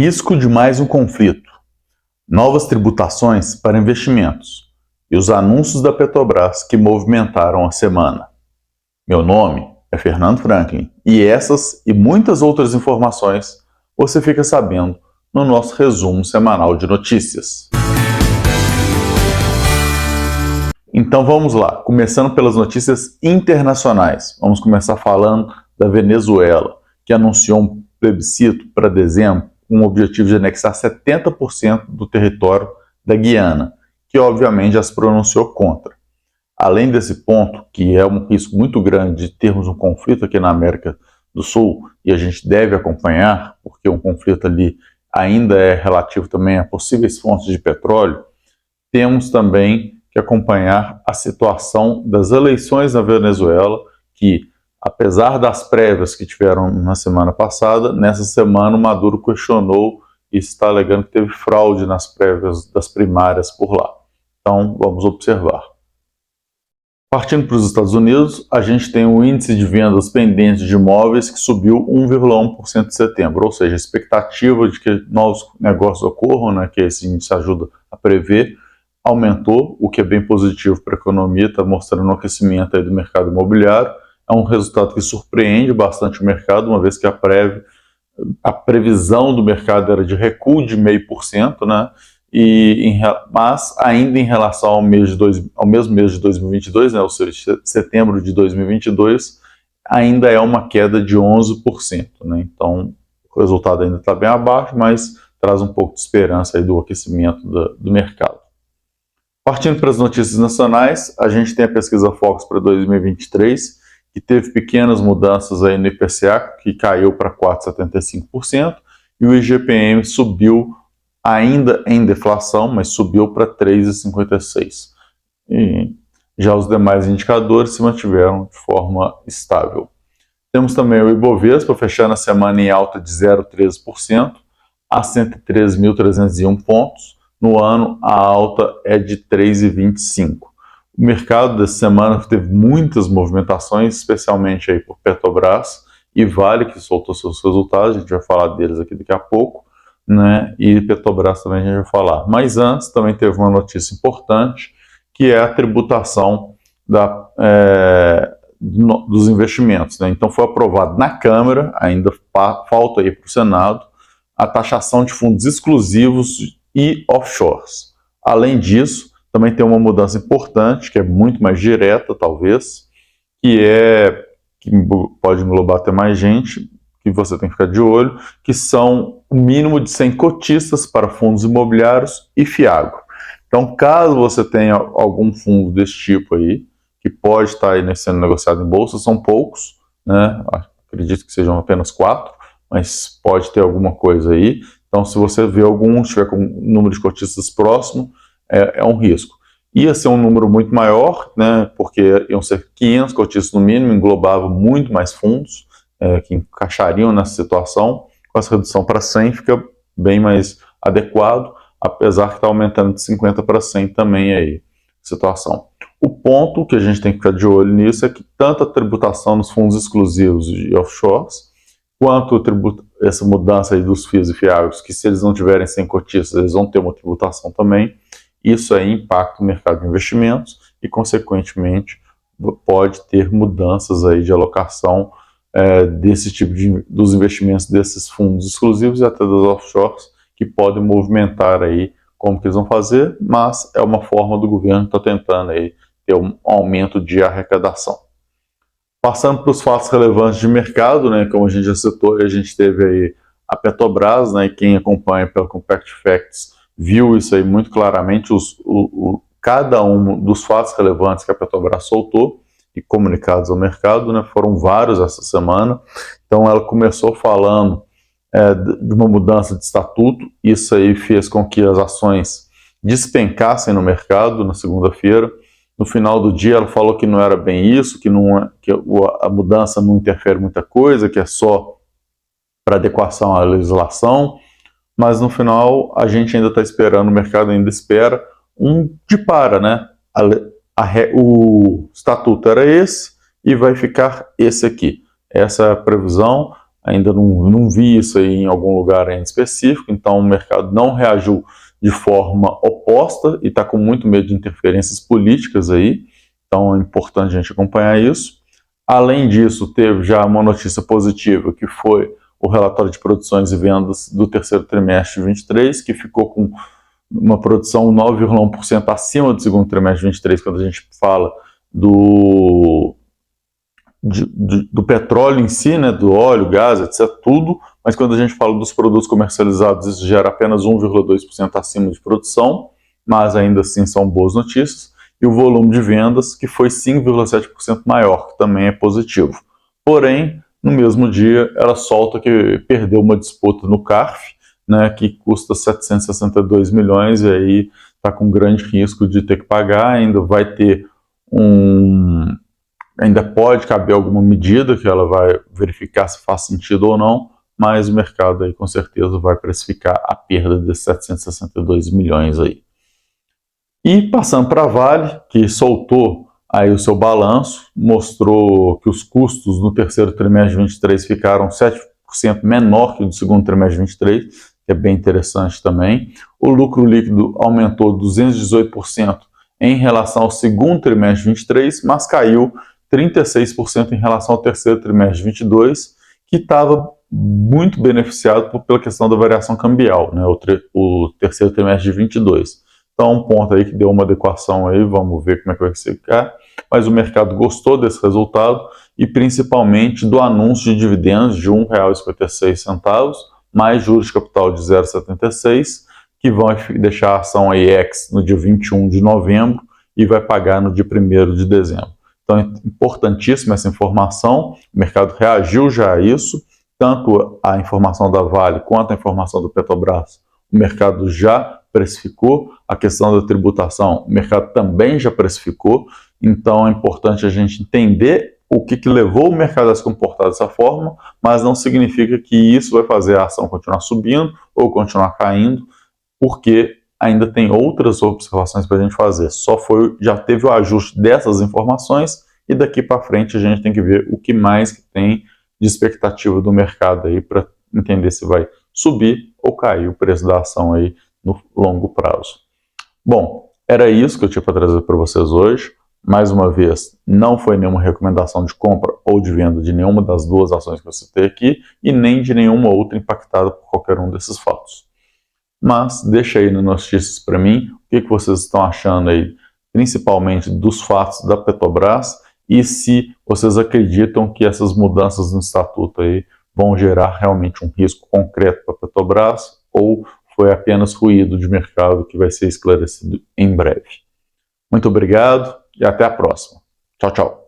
Risco de mais um conflito, novas tributações para investimentos e os anúncios da Petrobras que movimentaram a semana. Meu nome é Fernando Franklin e essas e muitas outras informações você fica sabendo no nosso resumo semanal de notícias. Então vamos lá, começando pelas notícias internacionais. Vamos começar falando da Venezuela, que anunciou um plebiscito para dezembro com o objetivo de anexar 70% do território da Guiana, que obviamente já se pronunciou contra. Além desse ponto, que é um risco muito grande de termos um conflito aqui na América do Sul, e a gente deve acompanhar, porque um conflito ali ainda é relativo também a possíveis fontes de petróleo, temos também que acompanhar a situação das eleições na Venezuela, que, apesar das prévias que tiveram na semana passada, nessa semana o Maduro questionou e está alegando que teve fraude nas prévias das primárias por lá. Então, vamos observar. Partindo para os Estados Unidos, a gente tem o índice de vendas pendentes de imóveis que subiu 1,1% em setembro, ou seja, a expectativa de que novos negócios ocorram, né, que esse índice ajuda a prever, aumentou, o que é bem positivo para a economia, está mostrando um aquecimento aí do mercado imobiliário. É um resultado que surpreende bastante o mercado, uma vez que a previsão do mercado era de recuo de 0,5%, né? Mas ainda em relação ao mesmo mês de 2022, né, ou seja, setembro de 2022, ainda é uma queda de 11%. Né? Então, o resultado ainda está bem abaixo, mas traz um pouco de esperança aí do aquecimento do mercado. Partindo para as notícias nacionais, a gente tem a pesquisa Focus para 2023, que teve pequenas mudanças aí no IPCA, que caiu para 4,75%, e o IGPM subiu ainda em deflação, mas subiu para 3,56%. E já os demais indicadores se mantiveram de forma estável. Temos também o Ibovespa fechando a semana em alta de 0,13% a 113.301 pontos. No ano, a alta é de 3,25%. O mercado dessa semana teve muitas movimentações, especialmente aí por Petrobras e Vale, que soltou seus resultados, a gente vai falar deles aqui daqui a pouco, né? E Petrobras também a gente vai falar. Mas antes também teve uma notícia importante, que é a tributação dos investimentos, né? Então foi aprovado na Câmara, ainda falta aí para o Senado, a taxação de fundos exclusivos e offshores. Além disso, também tem uma mudança importante, que é muito mais direta, talvez, que pode englobar até mais gente, que você tem que ficar de olho, que são o mínimo de 100 cotistas para fundos imobiliários e FIAGRO. Então, caso você tenha algum fundo desse tipo aí, que pode estar aí sendo negociado em bolsa, são poucos, né? Acredito que sejam apenas 4, mas pode ter alguma coisa aí. Então, se você vê algum, estiver com um número de cotistas próximo, é um risco. Ia ser um número muito maior, né? Porque iam ser 500 cotistas no mínimo, englobava muito mais fundos, que encaixariam nessa situação. Com essa redução para 100 fica bem mais adequado, apesar que está aumentando de 50 para 100 também aí a situação. O ponto que a gente tem que ficar de olho nisso é que tanto a tributação nos fundos exclusivos e offshores, quanto essa mudança aí dos FIIs e FIAGROS, que se eles não tiverem 100 cotistas, eles vão ter uma tributação também, isso aí impacta o mercado de investimentos e, consequentemente, pode ter mudanças aí de alocação desse tipo dos investimentos desses fundos exclusivos e até dos offshores, que podem movimentar aí como que eles vão fazer, mas é uma forma do governo que está tentando aí ter um aumento de arrecadação. Passando para os fatos relevantes de mercado, né, como a gente já citou, a gente teve aí a Petrobras, né, e quem acompanha pela Compact Facts viu isso aí muito claramente, cada um dos fatos relevantes que a Petrobras soltou e comunicados ao mercado, né, foram vários essa semana. Então ela começou falando de uma mudança de estatuto, isso aí fez com que as ações despencassem no mercado na segunda-feira. No final do dia ela falou que não era bem isso, que a mudança não interfere muita coisa, que é só para adequação à legislação, mas no final a gente ainda está esperando, o mercado ainda espera né? O estatuto era esse e vai ficar esse aqui. Essa é a previsão, ainda não vi isso aí em algum lugar em específico, então o mercado não reagiu de forma oposta e está com muito medo de interferências políticas aí, então é importante a gente acompanhar isso. Além disso, teve já uma notícia positiva, que foi o relatório de produções e vendas do terceiro trimestre de 23, que ficou com uma produção 9,1% acima do segundo trimestre de 23, quando a gente fala do petróleo em si, né, do óleo, gás, etc., tudo, mas quando a gente fala dos produtos comercializados, isso gera apenas 1,2% acima de produção, mas ainda assim são boas notícias, e o volume de vendas, que foi 5,7% maior, que também é positivo. Porém, no mesmo dia, ela solta que perdeu uma disputa no CARF, né, que custa 762 milhões, e aí está com grande risco de ter que pagar, ainda vai ter ainda pode caber alguma medida que ela vai verificar se faz sentido ou não, mas o mercado aí com certeza vai precificar a perda de 762 milhões aí. E passando para a Vale, que soltou aí o seu balanço, mostrou que os custos no terceiro trimestre de 23 ficaram 7% menor que o do segundo trimestre de 23, que é bem interessante também. O lucro líquido aumentou 218% em relação ao segundo trimestre de 23, mas caiu 36% em relação ao terceiro trimestre de 22, que estava muito beneficiado pela questão da variação cambial, né, o terceiro trimestre de 22. Então, um ponto aí que deu uma adequação aí, vamos ver como é que vai ficar. Mas o mercado gostou desse resultado e principalmente do anúncio de dividendos de R$ 1,56, mais juros de capital de 0,76, que vão deixar a ação IEX no dia 21 de novembro e vai pagar no dia 1º de dezembro. Então é importantíssima essa informação, o mercado reagiu já a isso, tanto a informação da Vale quanto a informação do Petrobras, o mercado já precificou, a questão da tributação, o mercado também já precificou, então é importante a gente entender o que levou o mercado a se comportar dessa forma, mas não significa que isso vai fazer a ação continuar subindo ou continuar caindo, porque ainda tem outras observações para a gente fazer. Já teve o ajuste dessas informações e daqui para frente a gente tem que ver o que mais que tem de expectativa do mercado aí para entender se vai subir ou cair o preço da ação aí no longo prazo. Bom, era isso que eu tinha para trazer para vocês hoje. Mais uma vez, não foi nenhuma recomendação de compra ou de venda de nenhuma das duas ações que eu citei aqui e nem de nenhuma outra impactada por qualquer um desses fatos. Mas deixa aí nas notícias para mim o que vocês estão achando aí, principalmente dos fatos da Petrobras e se vocês acreditam que essas mudanças no estatuto aí vão gerar realmente um risco concreto para a Petrobras ou foi apenas ruído de mercado que vai ser esclarecido em breve. Muito obrigado e até a próxima. Tchau, tchau.